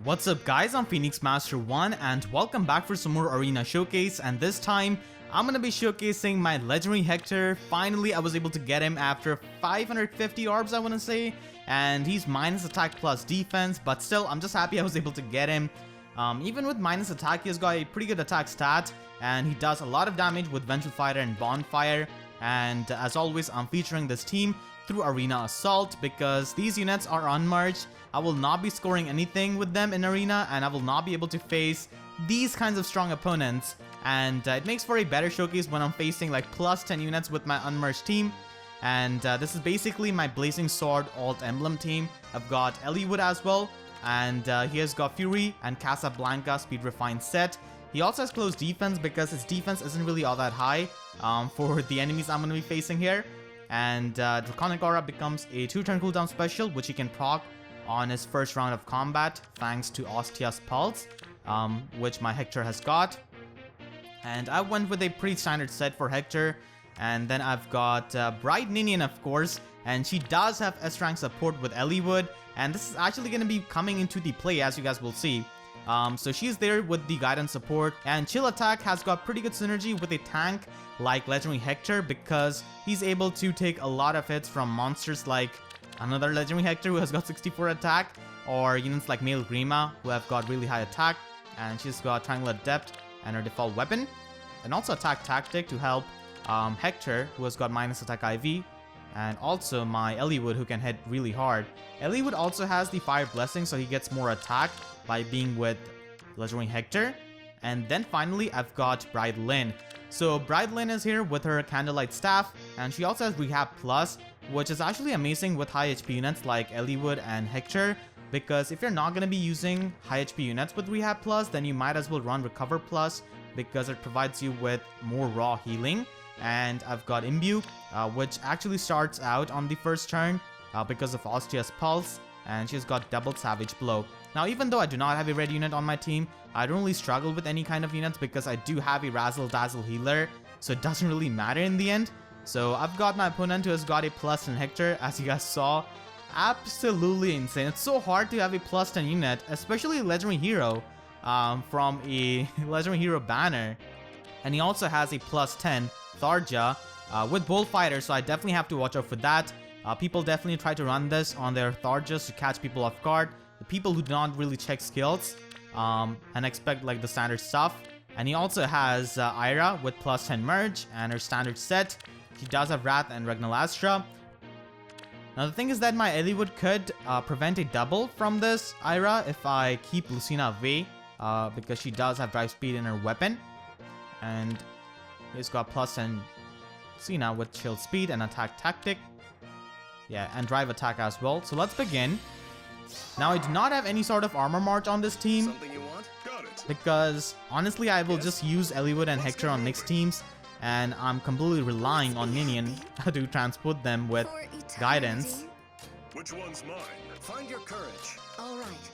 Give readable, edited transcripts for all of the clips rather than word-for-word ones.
What's up guys, I'm Phoenix Master 1 and welcome back for some more Arena Showcase, and this time I'm gonna be showcasing my Legendary Hector. Finally I was able to get him after 550 orbs I wanna say, and he's minus attack plus defense, but still I'm just happy I was able to get him. Even with minus attack he has got a pretty good attack stat and he does a lot of damage with Vengeful Fighter and Bonfire, and as always I'm featuring this team through Arena Assault because these units are unmerged. I will not be scoring anything with them in Arena and I will not be able to face these kinds of strong opponents, and it makes for a better showcase when I'm facing like plus 10 units with my unmerged team. And this is basically my Blazing Sword Alt Emblem team. I've got Eliwood as well, and he has got Fury and Casablanca Speed Refined set. He also has close defense because his defense isn't really all that high for the enemies I'm going to be facing here. And Draconic Aura becomes a 2-turn cooldown special which he can proc on his first round of combat thanks to Ostia's Pulse, which my Hector has got. And I went with a pretty standard set for Hector. And then I've got Bride Ninian, of course, and she does have S-rank support with Eliwood, and this is actually going to be coming into the play as you guys will see. So she's there with the guidance support, and Chill Attack has got pretty good synergy with a tank like Legendary Hector because he's able to take a lot of hits from monsters like another Legendary Hector who has got 64 attack, or units like Male Grima who have got really high attack, and she's got Triangle Adept and her default weapon, and also Attack Tactic to help Hector who has got minus attack IV, and also my Eliwood who can hit really hard. Eliwood also has the Fire Blessing, so he gets more attack by being with Legendary Hector. And then finally I've got Bride Lyn. So Bride Lyn is here with her Candlelight Staff, and she also has Rehab Plus, which is actually amazing with high HP units like Eliwood and Hector, because if you're not going to be using high HP units with Rehab Plus, then you might as well run Recover Plus because it provides you with more raw healing. And I've got Imbue, which actually starts out on the first turn because of Ostia's Pulse, and she's got double Savage Blow. Now even though I do not have a red unit on my team, I don't really struggle with any kind of units because I do have a Razzle Dazzle healer, so it doesn't really matter in the end. So I've got my opponent who has got a plus 10 Hector, as you guys saw. Absolutely insane. It's so hard to have a plus 10 unit, especially a Legendary Hero from a Legendary Hero banner. And he also has a plus 10 Tharja with Bolt Fighter, so I definitely have to watch out for that. People definitely try to run this on their Tharjas to catch people off guard. The people who do not really check skills and expect like the standard stuff. And he also has Ira with plus 10 merge and her standard set. She does have Wrath and Ragnalastra. Now the thing is that my Eliwood could prevent a double from this Ira if I keep Lucina away, because she does have drive speed in her weapon. And he's got plus 10 Lucina with chill speed and attack tactic. Yeah, and drive attack as well. So let's begin. Now I do not have any sort of armor march on this team. Something you want? Got it. Because honestly I will just use Eliwood and Hector on mixed teams, and I'm completely relying on Ninian to transport them with guidance. Which one's mine? Find your courage. All right.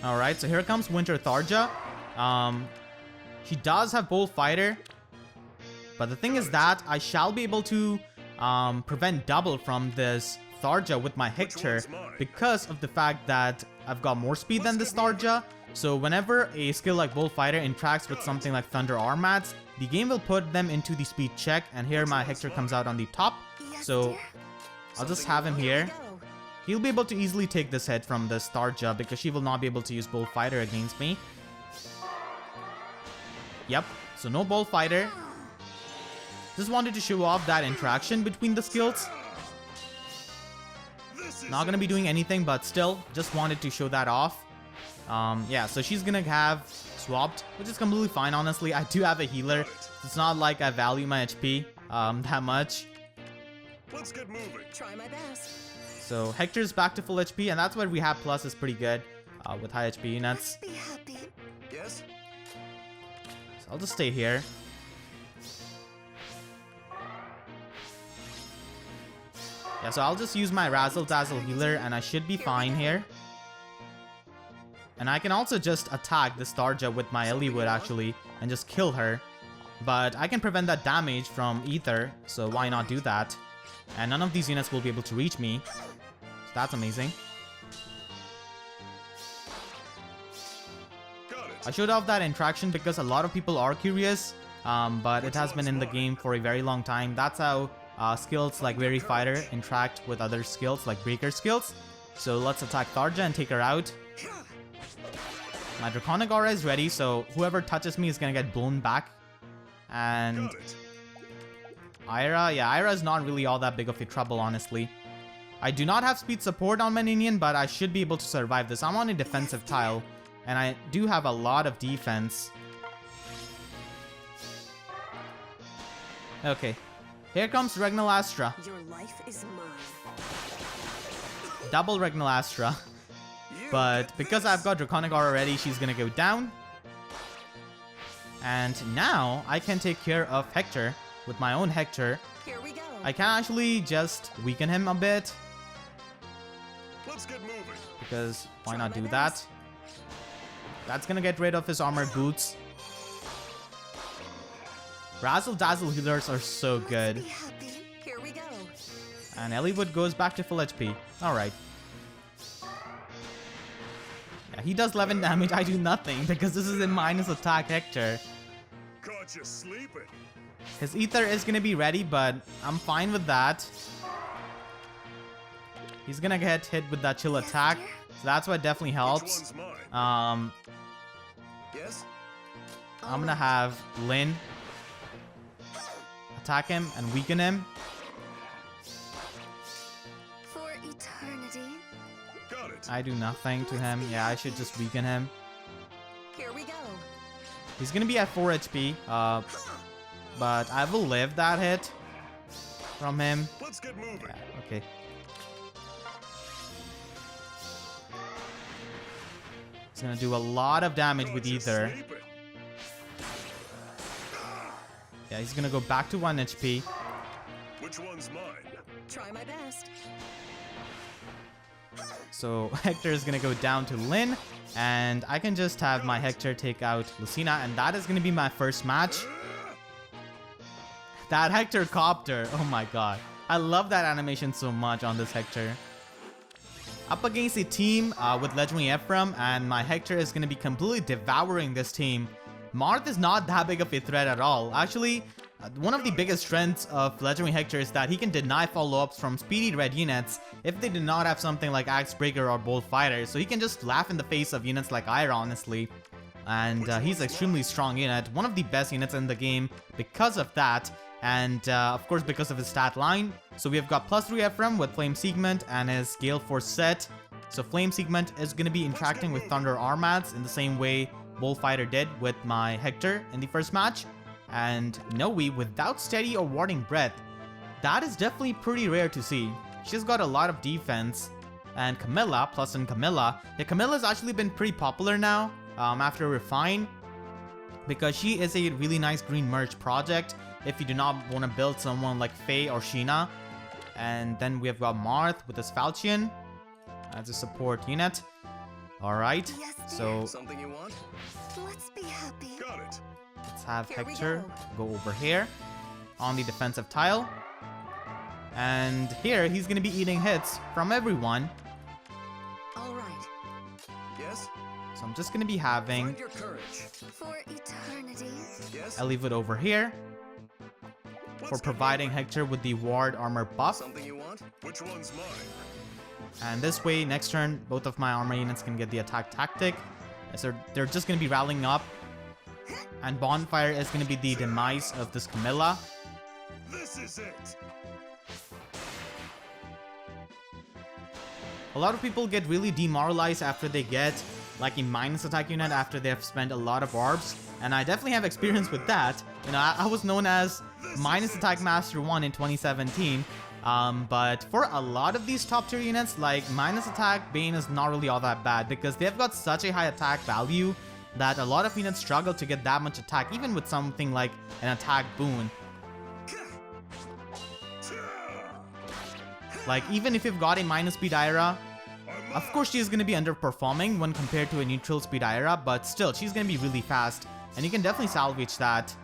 Alright, so here comes Winter Tharja. She does have Bolt Fighter, but the thing is that I shall be able to prevent double from this Tharja with my Hector because of the fact that I've got more speed than this Tharja. So whenever a skill like Bolt Fighter interacts with something like Thunder Armats, the game will put them into the speed check, and here my Hector comes out on the top. So I'll just have him here. He'll be able to easily take this hit from this Tharja because she will not be able to use Bolt Fighter against me. Yep, so no Bolt Fighter. Just wanted to show off that interaction between the skills. Not gonna be doing anything, but still, just wanted to show that off. Yeah, so she's gonna have swapped, which is completely fine, honestly. I do have a healer. It's not like I value my HP that much. Let's get moving. Try my best. So Hector's back to full HP, and that's why Rehab Plus is pretty good with high HP units. Be happy. Yes? So I'll just stay here. Yeah, so I'll just use my Razzle Dazzle healer and I should be fine here. And I can also just attack this Tharja with my Eliwood actually and just kill her. But I can prevent that damage from Ether, so why not do that? And none of these units will be able to reach me. So that's amazing. I showed off that interaction because a lot of people are curious, but it has been in the game for a very long time. That's how skills like Weary Fighter interact with other skills like Breaker skills. So let's attack Tharja and take her out. My Draconic Aura is ready, so whoever touches me is gonna get blown back. And Ira, yeah, Ira is not really all that big of a trouble, honestly. I do not have speed support on my Ninian, but I should be able to survive this. I'm on a defensive tile, and I do have a lot of defense. Okay, here comes Regnalastra. Your life is mine. Double Regnalastra. But because I've got Draconic Aura already, she's gonna go down. And now I can take care of Hector with my own Hector. Here we go. I can actually just weaken him a bit. Let's get moving. Because why not do that? That's gonna get rid of his armored boots. Razzle Dazzle healers are so good. Be happy. Here we go. And Eliwood goes back to full HP. Alright. Yeah, he does 11 damage. I do nothing because this is a minus attack Hector. Caught you sleeping. His ether is gonna be ready, but I'm fine with that. He's gonna get hit with that chill attack, so that's what definitely helps. Which one's mine? Yes? I'm gonna have Lyn attack him and weaken him. For eternity. Got it. I do nothing to him. Yeah, I should just weaken him. Here we go. He's gonna be at 4 HP, but I will live that hit from him. Let's get moving. Yeah, okay. He's gonna do a lot of damage with Caught you ether. sleeping. Yeah, he's gonna go back to 1 HP. Which one's mine? Try my best. So Hector is gonna go down to Lyn, and I can just have my Hector take out Lucina, and that is gonna be my first match. That Hector copter, oh my god. I love that animation so much on this Hector. Up against a team with Legendary Ephraim, and my Hector is gonna be completely devouring this team. Marth is not that big of a threat at all. Actually, one of the biggest strengths of Legendary Hector is that he can deny follow-ups from speedy red units if they do not have something like Axe Breaker or Bolt Fighter, so he can just laugh in the face of units like Ira, honestly. And he's an extremely strong unit, one of the best units in the game because of that, and of course because of his stat line. So we have got +3 Ephraim with Flame Segment and his Gale Force set. So Flame Segment is going to be interacting with Thunder Armads in the same way Bolt Fighter did with my Hector in the first match. And Noe without steady or warding breath. That is definitely pretty rare to see. She's got a lot of defense. And Camilla, plus in Camilla. Yeah, Camilla's actually been pretty popular now after Refine, because she is a really nice green merge project if you do not want to build someone like Faye or Sheena. And then we have got Marth with his Falchion as a support unit. Alright, Yes, dear. so Something you want? Let's be happy. Got it. let's have Here we Hector go over here on the defensive tile. And here he's going to be eating hits from everyone. All right. Yes? So I'm just going to be having Find your courage. For eternity. Yes? Eliwood over here for Let's get providing moving. Hector with the ward armor buff. Something you want? Which one's mine? And this way, next turn, both of my armor units can get the attack tactic. So they're just going to be rallying up. And Bonfire is going to be the demise of this Camilla. This is it. A lot of people get really demoralized after they get like a minus attack unit after they have spent a lot of orbs. And I definitely have experience with that. You know, I was known as minus attack master 1 in 2017. But for a lot of these top tier units, like minus attack Bane is not really all that bad because they've got such a high attack value that a lot of units struggle to get that much attack, even with something like an attack boon. Like, even if you've got a minus speed Ira, of course she's going to be underperforming when compared to a neutral speed Ira, but still, she's going to be really fast, and you can definitely salvage that.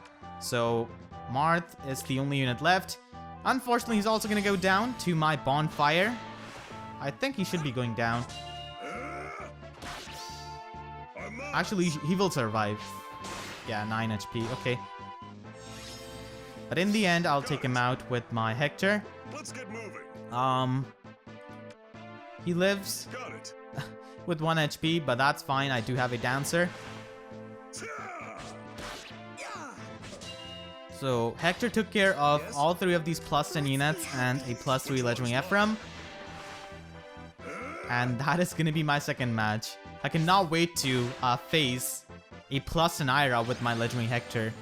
So, Marth is the only unit left. Unfortunately, he's also going to go down to my Bonfire. I think he should be going down. I'm Actually, he will survive. Yeah, 9 HP. Okay. But in the end, I'll take him out with my Hector. Let's get moving. He lives Got it. with 1 HP, but that's fine. I do have a Dancer. So Hector took care of all 3 of these plus 10 units and a plus 3 Legendary Ephraim. And that is going to be my second match. I cannot wait to face a plus 10 Ira with my Legendary Hector.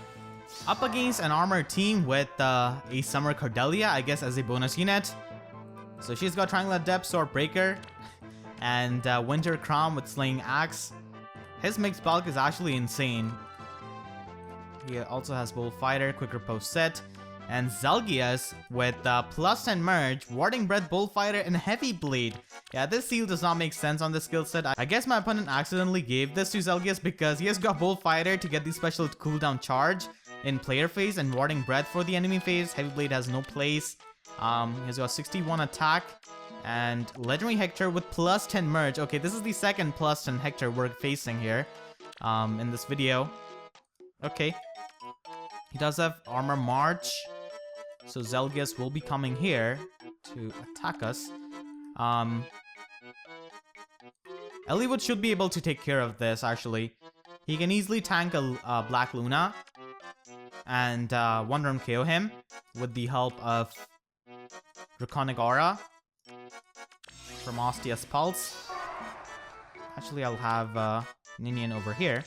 Up against an armored team with a Summer Cordelia, I guess, as a bonus unit. So she's got Triangle Adept, Sword Breaker, and Winter Crown with Slaying Axe. His mixed bulk is actually insane. He also has Bullfighter, Quick Riposte set, and Zelgius with plus 10 merge, Warding Breath, Bullfighter, and Heavy Blade. Yeah, this seal does not make sense on this skill set. I guess my opponent accidentally gave this to Zelgius because he has got Bullfighter to get the special cooldown charge in player phase and Warding Breath for the enemy phase. Heavy Blade has no place. He's got 61 attack and Legendary Hector with plus 10 merge. Okay, this is the second plus 10 Hector we're facing here in this video. Okay. He does have Armor March, so Zelgius will be coming here to attack us. Eliwood should be able to take care of this, actually. He can easily tank a Black Luna and one round KO him with the help of Draconic Aura from Ostia's Pulse. Actually, I'll have Ninian over here.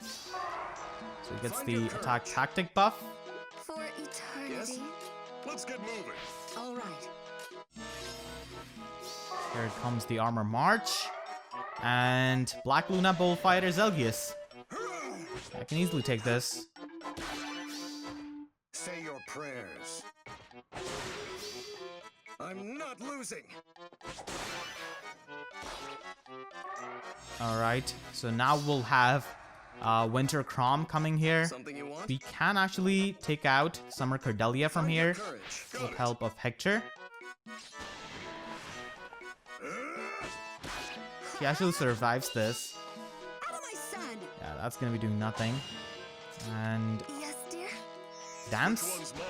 So he gets the attack tactic buff. For eternity. Yes? Let's get moving. All right. Here comes the Armor March. And Black Luna Bullfighter Zelgius. I can easily take this. Say your prayers. I'm not losing. Alright, so now we'll have Winter Crom coming here. Something you want? We can actually take out Summer Cordelia from Find your here courage. Got with it. help of Hector. He actually survives this. Out of my son. Yeah, that's gonna be doing nothing. And Yes, dear. Which dance. one's mine?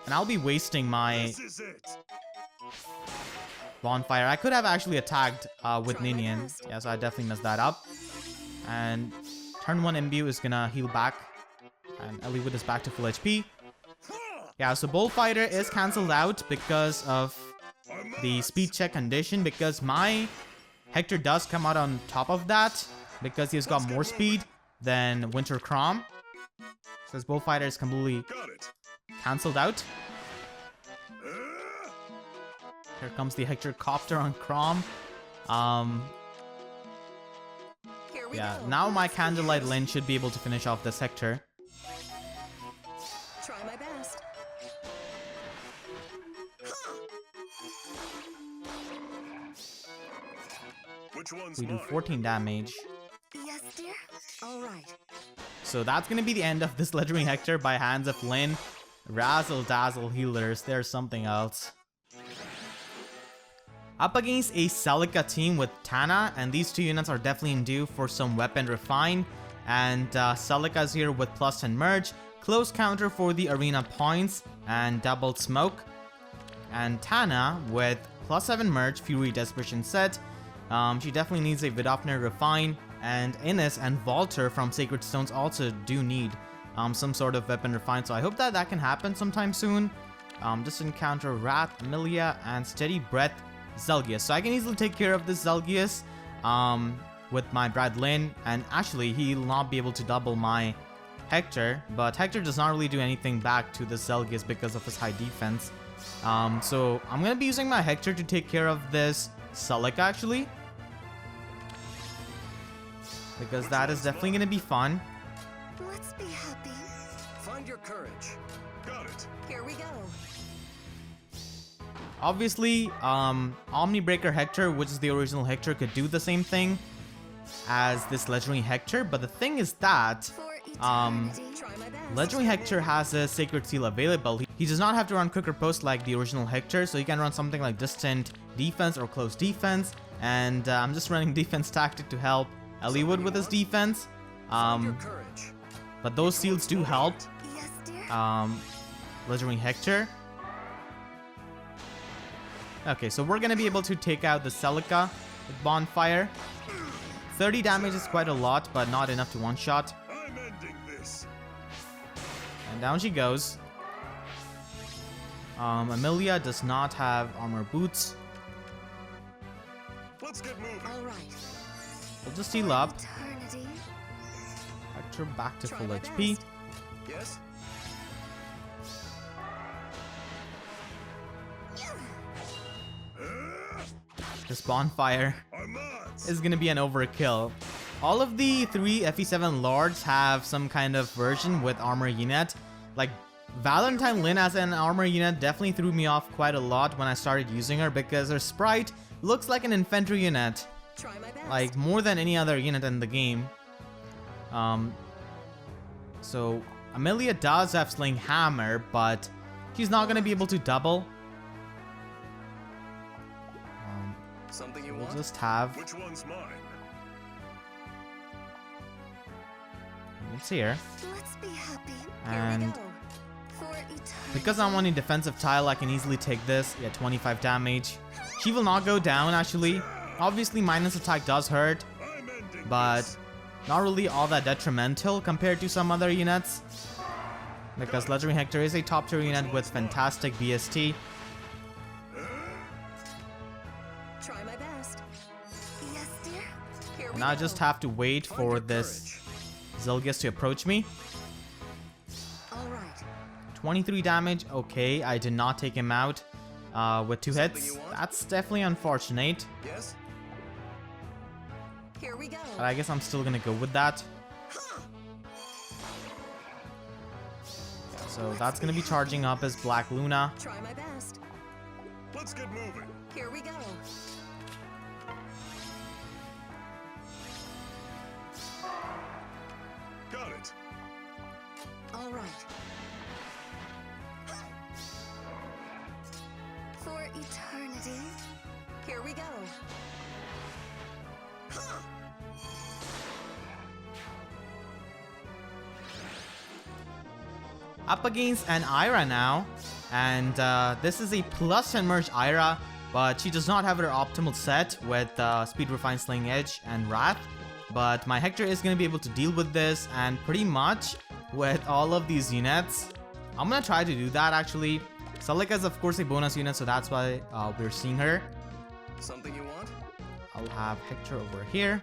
And I'll be wasting my This is it. bonfire. I could have actually attacked with Try my Ninian. best. Yeah, so I definitely messed that up. And turn 1 Imbue is gonna heal back. And Eliwood is back to full HP. Yeah, so Bullfighter is cancelled out because of the speed check condition, because my Hector does come out on top of that because he's got more speed than Winter Crom. So his Bullfighter is completely Got it. cancelled out. Here comes the Hector Copter on Crom. Here we Yeah, go. now my Candlelight Lyn should be able to finish off this Hector. Try my best. Which one's We do mine? 14 damage. Yes, dear. All right. So that's gonna be the end of this Legendary Hector by hands of Lyn. Razzle Dazzle healers, there's something else. Up against a Celica team with Tana, and these two units are definitely in due for some weapon refine. And Celica's here with plus 10 merge, close counter for the arena points, and double smoke. And Tana with plus 7 merge, Fury Desperation set. She definitely needs a Vidofner refine, and Ines and Volter from Sacred Stones also do need some sort of weapon refine, so I hope that can happen sometime soon. Just encounter Wrath, Amelia, and Steady Breath Zelgius. So I can easily take care of this Zelgius with my Bride Lyn, and actually he'll not be able to double my Hector, but Hector does not really do anything back to the Zelgius because of his high defense. So I'm gonna be using my Hector to take care of this Celica actually, because that is definitely gonna be fun. Let's be happy. Find your courage. Got it. Here we go. Obviously, Omnibreaker Hector, which is the original Hector, could do the same thing as this Legendary Hector, but the thing is that For eternity. Try my best. Legendary Hector has a Sacred Seal available. He does not have to run Quick Riposte like the original Hector, so he can run something like Distant Defense or Close Defense, and I'm just running defense tactic to help Eliwood with his defense. But those seals do help. Yes, dear. Legendary Hector. Okay, so we're gonna be able to take out the Celica with Bonfire. 30 damage is quite a lot, but not enough to one-shot. I'm ending this. And down she goes. Amelia does not have armor boots. Let's get moving. All right. We'll just heal up. Eternity. Hector back to Try full my HP. best. Yes? This Bonfire I'm odds. is gonna be an overkill. All of the 3 FE7 lords have some kind of version with armor unit. Like Valentine Lyn as an armor unit definitely threw me off quite a lot when I started using her because her sprite looks like an infantry unit, Try my best. like more than any other unit in the game. So Amelia does have Sling Hammer, but she's not gonna be able to double. Something you We'll want? just have Which one's mine? it's here. Let's be happy. And Here we go. For eternity. because I'm on a defensive tile, I can easily take this. Yeah, 25 damage. She will not go down, actually. Obviously, minus attack does hurt, I'm ending but this. not really all that detrimental compared to some other units. Because Legendary Hector is a top tier unit with fantastic BST. Try my best. Yes, dear. Here we And I go. just have to wait Find for your this courage. Zilgus to approach me. All right. 23 damage. Okay, I did not take him out with 2 Something hits. you want? That's definitely unfortunate. Yes? Here we go. But I guess I'm still gonna go with that. So that's gonna be charging up as Black Luna. Try my best. Let's get moving. Here we go. Got it. All right. For eternity. Here we go. Up against an Ira now, and this is a plus 10 merge Ira, but she does not have her optimal set with Speed Refine Sling Edge and Wrath. But my Hector is going to be able to deal with this, and pretty much with all of these units. I'm going to try to do that actually. Celica is of course a bonus unit, so that's why we're seeing her. Something you want? I'll have Hector over here.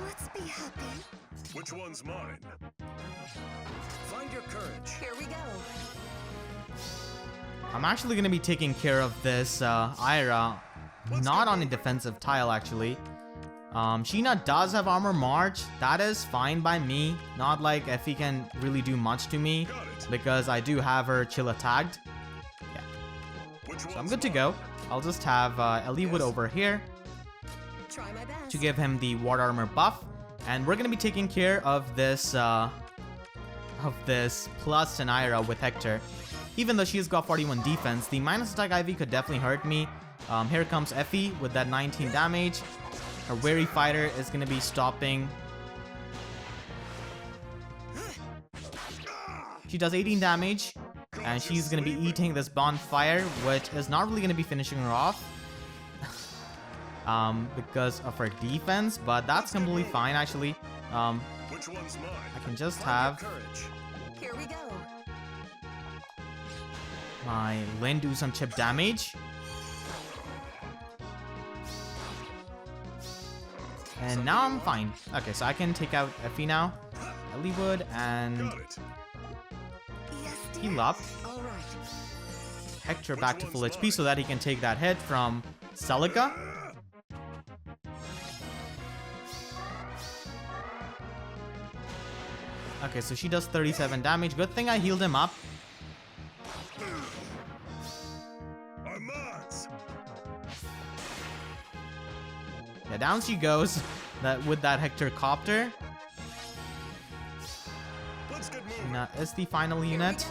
Let's be happy. Which one's mine? Find your courage. Here we go. I'm actually going to be taking care of this Ira, not on a defensive tile actually. Sheena does have armor march. That is fine by me. Not like Effie can really do much to me Got it. because I do have her Chilla tagged. Yeah, Which so I'm one's good to mine? go. I'll just have Eliwood Yes. over here Try my best. to give him the ward armor buff, and we're gonna be taking care of this plus 10 Ira with Hector. Even though she's got 41 defense, the minus attack IV could definitely hurt me. Here comes Effie with that 19 damage. Her Weary Fighter is going to be stopping. She does 18 damage, and she's going to be eating this Bonfire, which is not really going to be finishing her off because of her defense, but that's completely fine actually. Which one's mine? I can just Find have your courage. Here we go. my Lyn do some chip damage. And now I'm fine. Okay, so I can take out Effie now. Eliwood and Got it. Yes, dear. heal up. All right. Hector back to full HP so that he can take that hit from Celica. Okay, so she does 37 damage. Good thing I healed him up. I'm odds. Yeah, down she goes with that Hector Copter. Let's get moving. Sheena is the final Here we unit.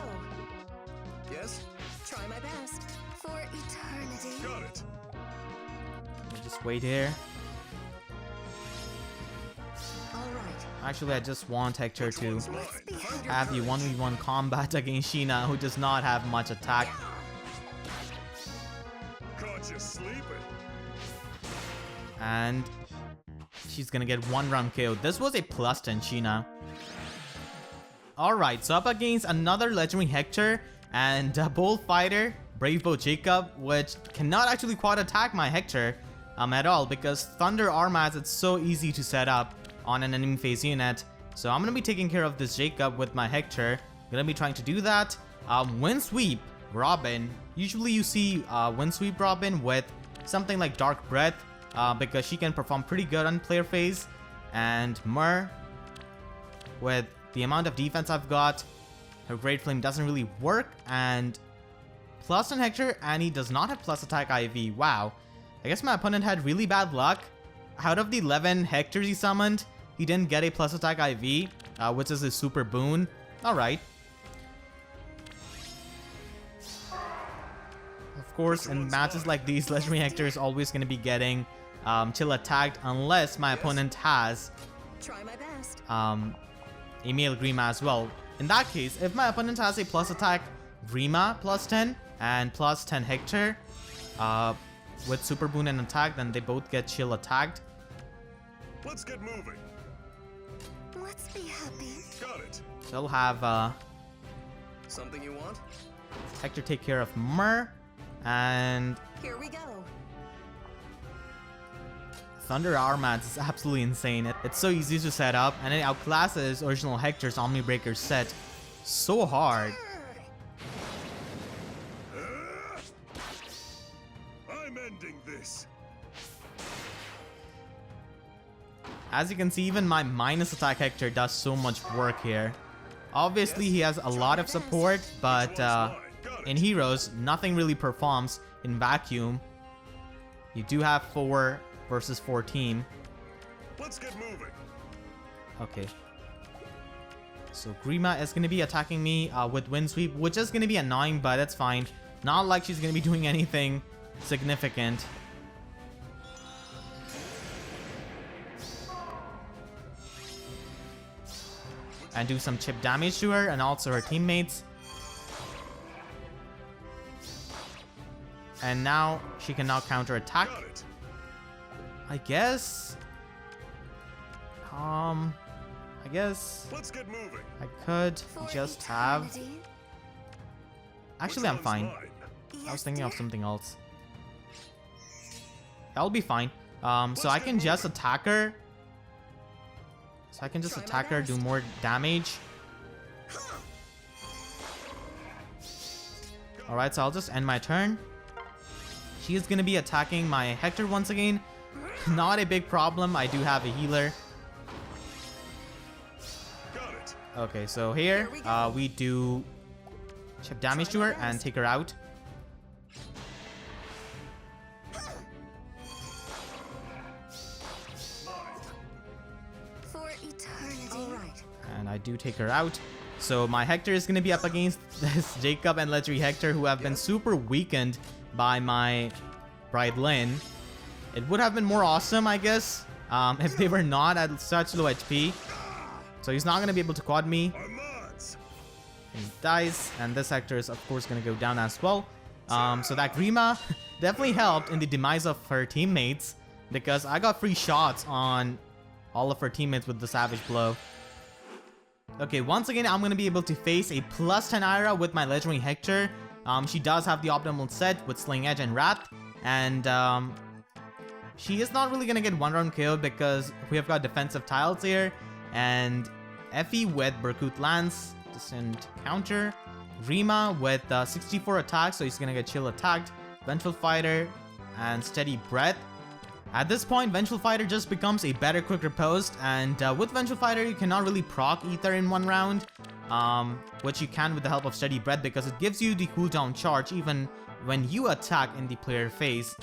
go. Yes? Try my best. For eternity. Just wait here. All right. Actually, I just want Hector to One's mine. Let's be have the 1v1 combat against Sheena, who does not have much attack. Caught you sleeping. And she's gonna get 1-round KO. This was a plus 10 Sheena. Alright, so up against another Legendary Hector and a Bold Fighter, Brave Bow Jacob, which cannot actually quad attack my Hector at all, because Thunder Armaz, it's so easy to set up on an enemy phase unit. So I'm gonna be taking care of this Jacob with my Hector. Gonna be trying to do that. Wind Sweep Robin. Usually you see Wind Sweep Robin with something like Dark Breath, because she can perform pretty good on player phase. And Myrrh, with the amount of defense I've got, her Great Flame doesn't really work. And plus on Hector, and he does not have plus attack IV. Wow. I guess my opponent had really bad luck. Out of the 11 Hectors he summoned, he didn't get a plus attack IV, which is a super boon. Alright. Of course, in matches like these, Legendary Hector is always going to be getting chill attacked unless my opponent has Try my best. a male Grima as well. In that case, if my opponent has a plus attack Grima plus 10 and plus 10 Hector with super boon and attack, then they both get chill attacked. Let's get moving. Let's be happy. Got it. They'll have Something you want? Hector take care of Myrrh, and Here we go. Thunder Armaz is absolutely insane. It's so easy to set up, and it outclasses original Hector's Omnibreaker set so hard. I'm ending this. As you can see, even my minus attack Hector does so much work here. Obviously, he has a lot of support, but in Heroes, nothing really performs in vacuum. You do have 4 versus 4 team. Let's get moving. Okay. So Grima is going to be attacking me with Wind Sweep, which is going to be annoying, but that's fine. Not like she's going to be doing anything significant. And do some chip damage to her and also her teammates. And now she can now counter attack. Got it. I guess. I guess Let's get moving. I could For just have. eternity. Actually, Which I'm one's fine. mine? I was Yes, thinking of dear. something else. That'll be fine. So I get can just moving. attack her. So I can just Try my attack her, do best. more damage. Alright, so I'll just end my turn. She is going to be attacking my Hector once again. Not a big problem. I do have a healer. Got it. Okay, so here Here we go. we do chip damage to Try her my and best. take her out. For eternity. All right. And I do take her out. So my Hector is going to be up against this Jacob and Legendary Hector, who have been super weakened by my Bride Lyn. It would have been more awesome, I guess, if they were not at such low HP. So he's not going to be able to quad me. I'm odds. He dies, and this Hector is of course going to go down as well. So that Grima definitely helped in the demise of her teammates, because I got free shots on all of her teammates with the Savage Blow. Okay, once again, I'm going to be able to face a plus 10 Ira with my Legendary Hector. She does have the optimal set with Sling Edge and Wrath, and she is not really going to get one round KO because we have got defensive tiles here, and FE with Berkut Lance, distant counter, Rima with 64 attacks, so he's going to get chill attacked, Vengeful Fighter, and Steady Breath. At this point, Vengeful Fighter just becomes a better quick riposte, and with Vengeful Fighter, you cannot really proc Ether in one round, which you can with the help of Steady Breath, because it gives you the cooldown charge even when you attack in the player phase.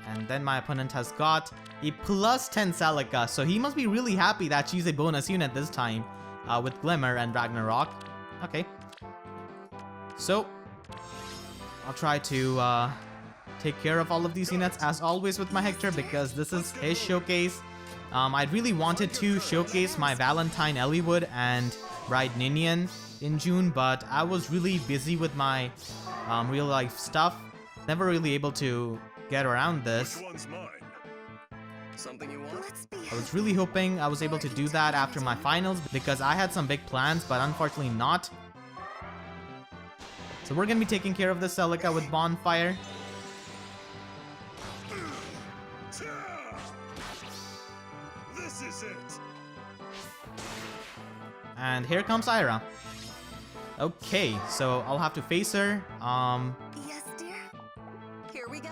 And then my opponent has got a plus 10 Celica, so he must be really happy that she's a bonus unit this time, with Glimmer and Ragnarok. Okay. So, I'll try to take care of all of these units as always with my Hector because this is his showcase. I really wanted to showcase my Valentine Eliwood and Bride Ninian in June, but I was really busy with my real life stuff. Never really able to get around this. Which one's mine? Something you want? I was really hoping I was able to do that after my finals because I had some big plans, but unfortunately not. So we're gonna be taking care of the Celica with Bonfire. This is it. And here comes Ira. Okay, so I'll have to face her. Yes, dear. Here we go.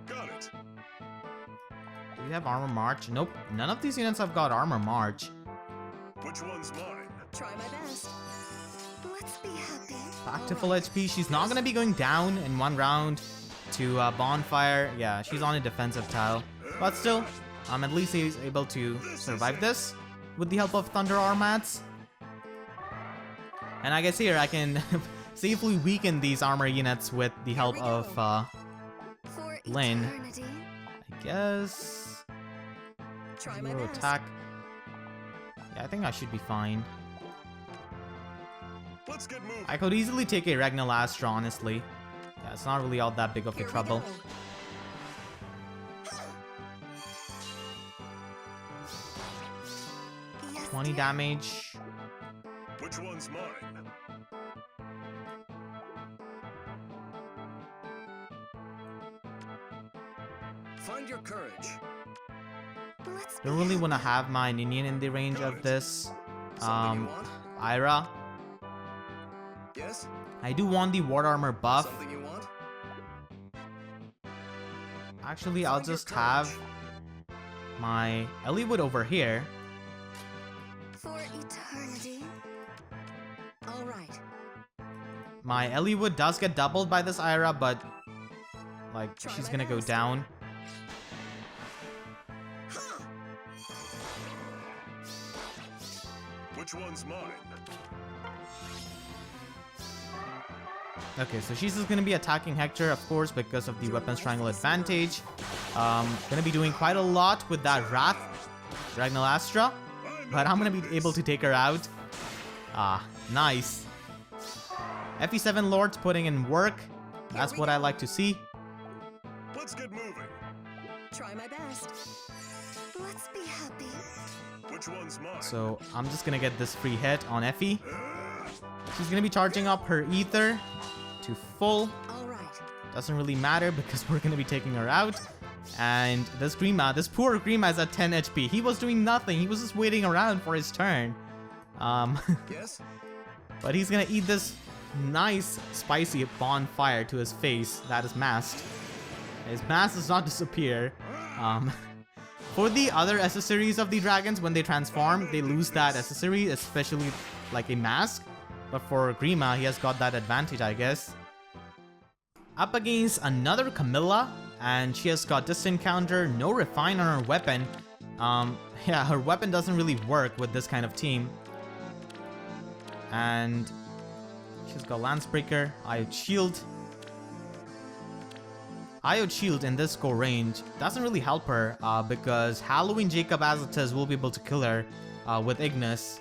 Got it. Do you have Armor March? Nope, none of these units have got Armor March. Which one's mine? Try my best. Let's be happy. Back to full HP. She's not gonna be going down in one round to Bonfire. Yeah, she's on a defensive tile. But still, at least he's able to survive this with the help of Thunder Armats. And I guess here I can safely weaken these armor units with the help of For Lyn. eternity. I guess. Try my Zero best. attack. Yeah, I think I should be fine. Let's get moving. I could easily take a Regnal Astra, honestly. Yeah, it's not really all that big of a Here we trouble. go. 20 dear. damage. Which one's mine? Find your courage. Let's be Don't really happy. want to have my Ninian in the range of this Something you want? Ira. Yes? I do want the Ward Armor buff. Something you want? Actually, I'll Find your just have courage. my Eliwood over here. For eternity. All right. My Eliwood does get doubled by this Ira, but like Try she's my gonna go best. down. Which one's mine? Okay, so she's just gonna be attacking Hector, of course, because of the weapons triangle advantage. Gonna be doing quite a lot with that Wrath Regnal Astra, but I'm gonna be able to take her out. Ah, nice. FE7 Lords putting in work. That's what I like to see. Let's get moving. Try my best. Let's be happy. Which one's mine? So I'm just gonna get this free hit on Effie. She's gonna be charging up her ether to full. All right. Doesn't really matter because we're gonna be taking her out. And this Grima, this poor Grima is at 10 HP. He was doing nothing. He was just waiting around for his turn. Yes? But he's gonna eat this nice spicy bonfire to his face that is masked. His mask does not disappear. For the other accessories of the dragons, when they transform, they lose that accessory, especially like a mask. But for Grima, he has got that advantage, I guess. Up against another Camilla, and she has got distant counter, no refine on her weapon. Yeah, her weapon doesn't really work with this kind of team. And she's got Lancebreaker, Iode Shield. Iode Shield in this score range doesn't really help her because Halloween Jacob as it is will be able to kill her with Ignis.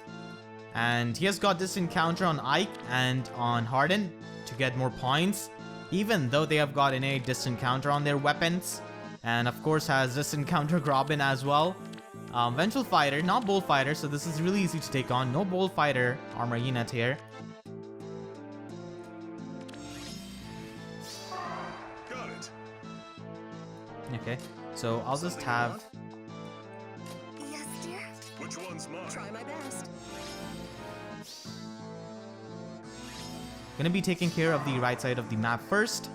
And he has got distant counter on Ike and on Harden to get more points, even though they have got innate distant counter on their weapons. And of course has distant counter Robin as well. Vengeful Fighter, not Bold Fighter, so this is really easy to take on. No Bold Fighter armor unit here. Got it. Okay, so I'll just Something you have... want? Yes, dear. Which one's mine? Try my best. Gonna be taking care of the right side of the map first.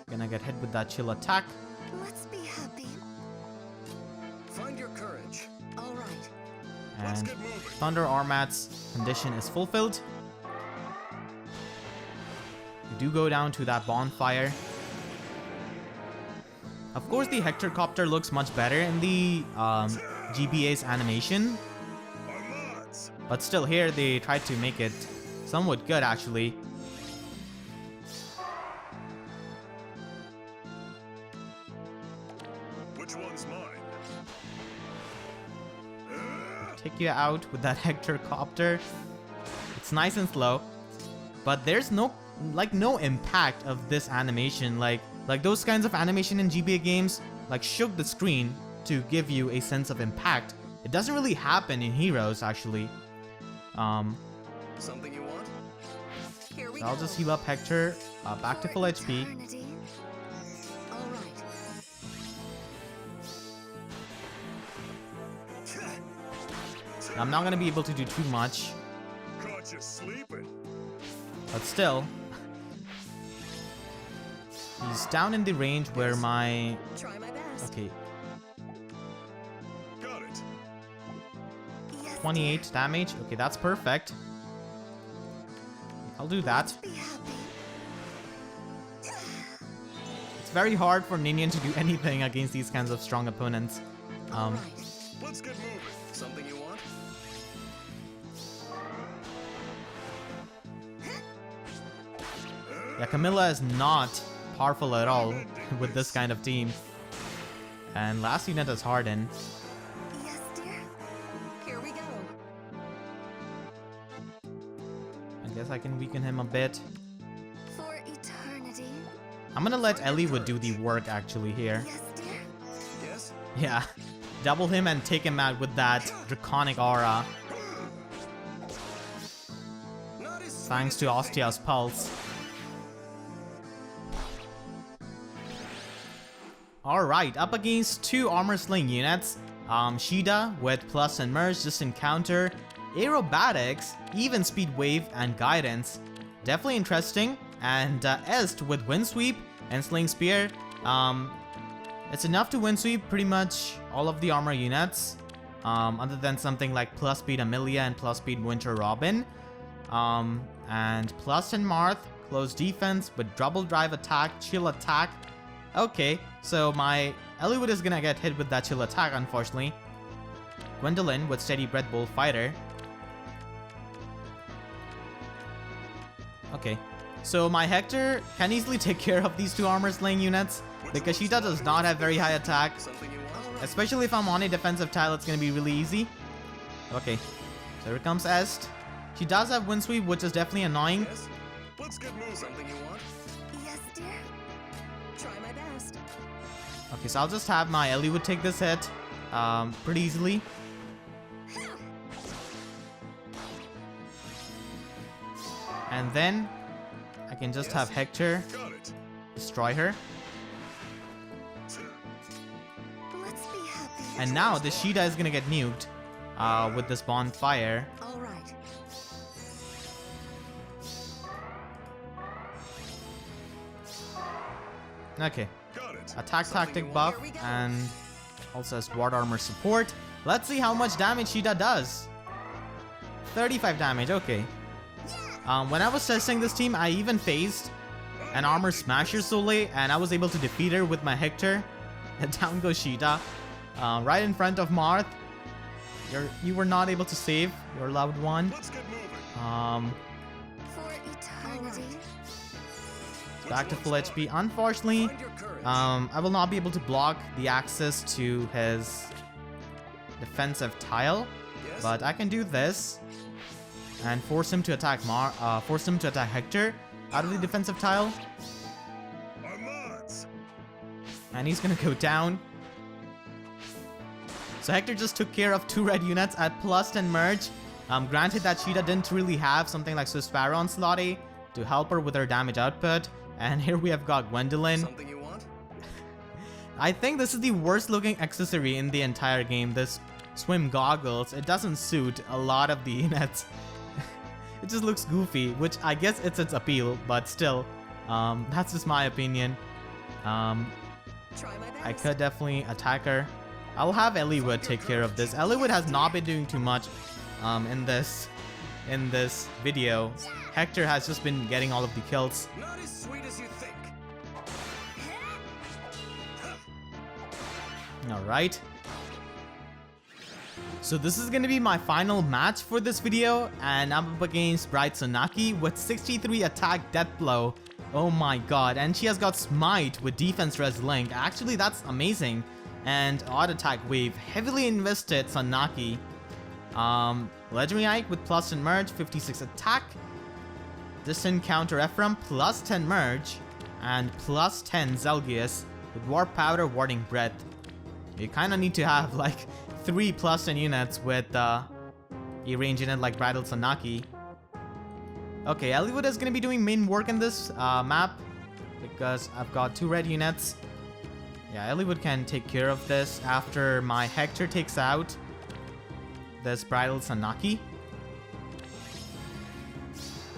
Gonna get hit with that chill attack. Let's be happy. Find your courage. All right. Let's And get moving. Thunder Armat's condition is fulfilled. You do go down to that bonfire. Of course, the Hector Copter looks much better in the GBA's animation. Our mods. But still here, they tried to make it somewhat good, actually. Which one's mine? Take you out with that Hector copter. It's nice and slow, but there's no impact of this animation. Like those kinds of animation in GBA games like shook the screen to give you a sense of impact. It doesn't really happen in Heroes actually. Something you want? Here we So I'll go. just heal up Hector back to For full HP. eternity. All right. I'm not gonna be able to do too much, Caught you sleeping. but still. He's down in the range where my... Try my best. Okay, Got it. Yes, 28 damage. Okay, that's perfect. I'll do that. dear. Be happy. It's very hard for Ninian to do anything against these kinds of strong opponents. All right. Let's get moving. Something you want? Yeah, Camilla is not powerful at all with this kind of team. And last unit is Harden. Yes, dear. Here we go. I guess I can weaken him a bit. For eternity. I'm gonna let Eliwood do the work actually here. Yes, dear. Yes? Yeah, double him and take him out with that draconic aura. Not as sweet Thanks as to you think. Ostia's Pulse. Alright, up against two armor sling units. Shida with plus and merge just encounter, aerobatics, even speed wave, and guidance. Definitely interesting. And Est with wind sweep and sling spear. It's enough to wind sweep pretty much all of the armor units. Other than something like plus speed Amelia and plus speed Winter Robin. And plus and Marth, close defense with double drive attack, chill attack. Okay, so my Eliwood is gonna get hit with that chill attack, unfortunately. Gwendolyn with steady Red Bull fighter. Okay, so my Hector can easily take care of these two armor slaying units because Shida does not have very high attack. Something you want? Especially if I'm on a defensive tile, it's gonna be really easy. Okay, so here comes Est. She does have wind sweep, which is definitely annoying. Yes? Let's get moving. Something you want? Yes, dear. Try my best. Okay, so I'll just have my Eliwood take this hit pretty easily. And then I can just have Hector Got it. destroy her. Let's be happy. And now the Shida is gonna get nuked with this bonfire. All right. Okay, Got it. attack Something tactic you buff Here we go. and also has ward armor support. Let's see how much damage Shida does. 35 damage, okay. When I was testing this team, I even faced an armor smasher Soleil and I was able to defeat her with my Hector. And down goes Shida. Right in front of Marth. You were not able to save your loved one. Let's get moving. For eternity. Back to full HP. Unfortunately, Find your courage. I will not be able to block the access to his defensive tile, Yes? but I can do this and force him to attack Hector out of the defensive tile, Our mods. and he's gonna go down. So Hector just took care of two red units at plus and merge. Granted that Shida didn't really have something like Sparrow on Slotty to help her with her damage output, and here we have got Gwendolyn. Something you want? I think this is the worst looking accessory in the entire game, this swim goggles. It doesn't suit a lot of the units. It just looks goofy, which I guess it's its appeal, but still, that's just my opinion. Try my best. I could definitely attack her. I'll have Eliwood take care of this. Eliwood has not been doing too much in this video. Hector has just been getting all of the kills. Not as sweet as you think. Alright. So this is gonna be my final match for this video, and I'm up against Bride Sonaki with 63 attack death blow. Oh my god, and she has got smite with defense res link. Actually, that's amazing. And odd attack wave, heavily invested Sanaki. Legendary Ike with plus 10 merge, 56 attack. Distant counter Ephraim, plus 10 merge. And plus 10 Zelgius with Warp Powder, Warding Breath. You kind of need to have like 3 plus 10 units with a range unit like Bridal Sanaki. Okay, Eliwood is going to be doing main work in this map because I've got 2 red units. Yeah, Eliwood can take care of this after my Hector takes out this Bridal Sanaki.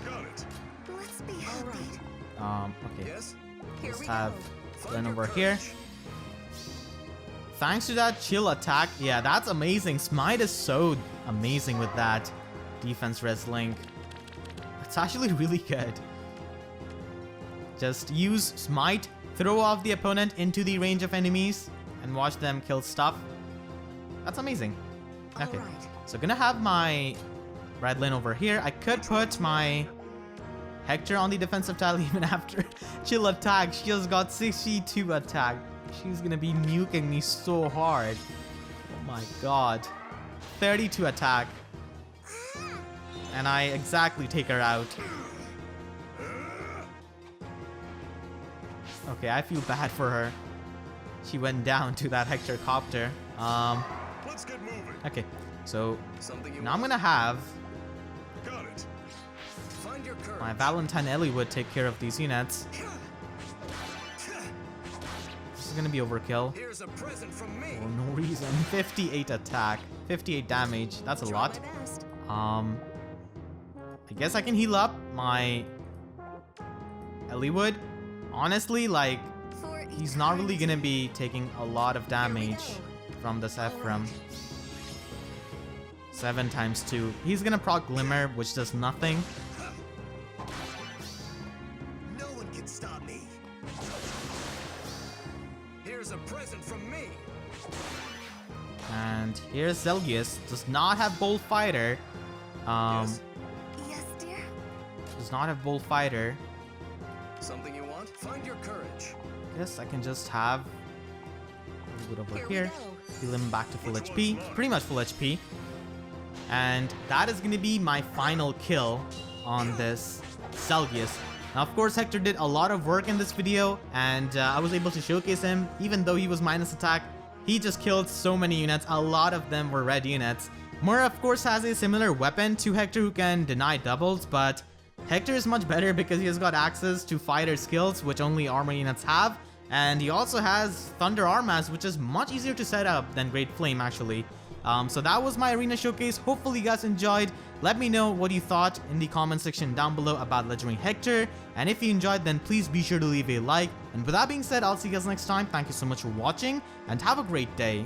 Got it. Let's be happy. Okay. Yes? Here Let's we have go. Find Lyn your over here. courage. Thanks to that chill attack. Yeah, that's amazing. Smite is so amazing with that defense res link. It's actually really good. Just use Smite, throw off the opponent into the range of enemies, and watch them kill stuff. That's amazing. Okay, Alright. so gonna have my Bride Lyn over here. I could put my Hector on the defensive tile even after chill attack. She just got 62 attack. She's gonna be nuking me so hard. Oh my god. 32 attack. And I exactly take her out. Okay, I feel bad for her. She went down to that Hector copter. Let's get moving. Okay, so Something you now I'm want? gonna have Got it. Find your courage. my Valentine Eliwood take care of these units. This is gonna be overkill Here's a present from me. for no reason. 58 attack, 58 damage. That's a Try lot. my best. I guess I can heal up my Eliwood. Honestly, like, For he's not really eternity. gonna be taking a lot of damage go. from this Alright. Ephraim. 7 times 2. He's gonna proc Glimmer, which does nothing. No one can stop me. Here's a present from me. And here's Zelgius. Does not have Bold Fighter. Yes? Yes, dear. Does not have Bold Fighter. Something you want? Find your courage. Guess I can just have Eliwood over Here we here. go. Heal him back to full HP. Pretty much full HP. And that is going to be my final kill on this Zelgius. Now, of course, Hector did a lot of work in this video, and I was able to showcase him. Even though he was minus attack, he just killed so many units. A lot of them were red units. Mura, of course, has a similar weapon to Hector who can deny doubles, but Hector is much better because he has got access to fighter skills, which only armor units have. And he also has Thunder Armas, which is much easier to set up than Great Flame, actually. So that was my arena showcase. Hopefully you guys enjoyed. Let me know what you thought in the comment section down below about Legendary Hector. And if you enjoyed, then please be sure to leave a like. And with that being said, I'll see you guys next time. Thank you so much for watching and have a great day.